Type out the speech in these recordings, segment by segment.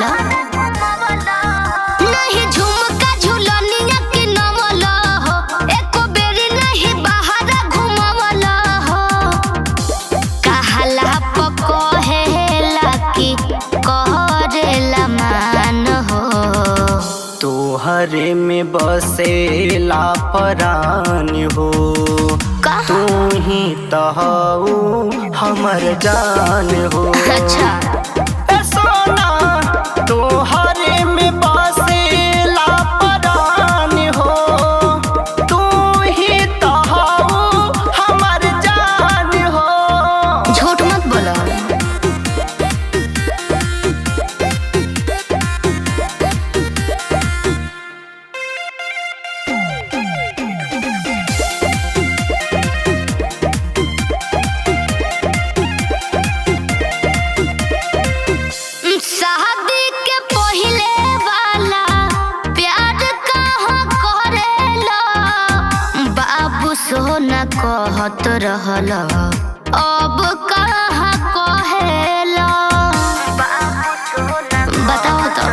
बोला नहीं झुमका झुलनिया के नवला हो एको बेरी नहीं बाहर घुमावला हो कहला पकहेला की कहरेला मान हो तोहरे में बसेला परान हो तू ही तहु हमर जान हो। अच्छा सोना तोहरे में बसेला परान हो तू ही तहु हमर जान हो। झूठ मत बोलो शादी के पहिले वाला प्यार कहाँ करेला बाबू सोना कहत रहला अब कहाँ कहेला बताओ तो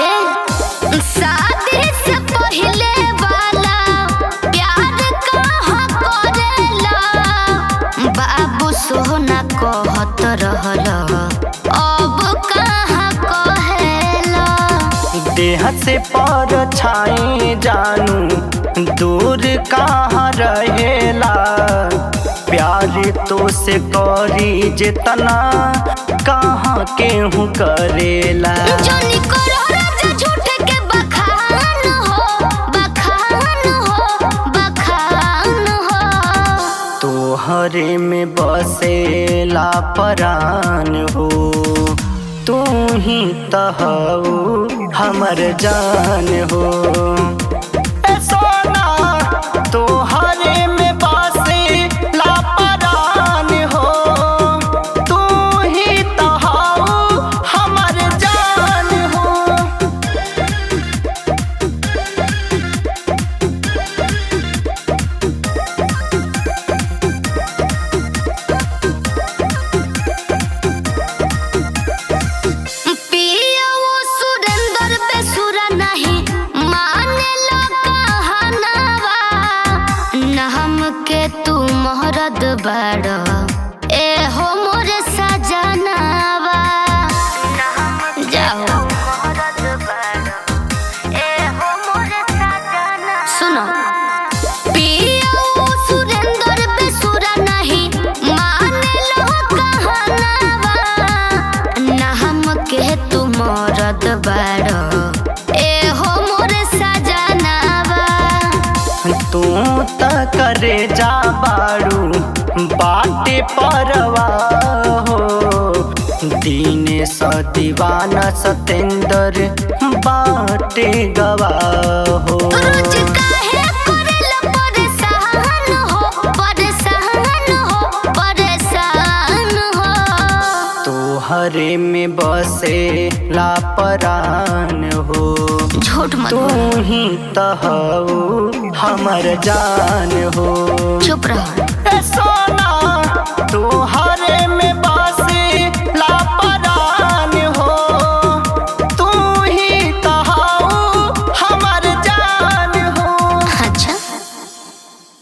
ए शादी से पहिले वाला प्यार कहाँ करेला बाबू सोना कहत रहला अब कहाँ कहेला देह से पर छाई जानू दूर कहाँ रहेला प्यार तो से करी जितना कहाँ केहू करेला। जोनी करो राजा झूठ के बखान हो बखान हो बखान हो तोहरे में बसेला परान हो तू ही तहु हमर जान हो। सोना तोहरे में बसेला परान हो तू ही तहु हमर जान हो। पिया वो सुरेंद्र बेसुरा नहीं माने लो कहनावा न हमके तू मोहरद बड़ ए हो मोरे सजनावा जाओ सुनो पिया वो सुरेंद्र बेसुरा नहीं माने लो कहनावा न हमके तू मोरद बड़ ए हो मोरे सजनावा तू त करे जा बाड़ू बाटे परवा हो दीने स दीवाना सतेंद्र बाटे गवाह हो। रोज काहे करेला परेशान हो परेशान हो परेशान हो तोहरे में बसेला परान हो झूठ मत तू बोल ही तहु हमर जान हो। चुप रहो।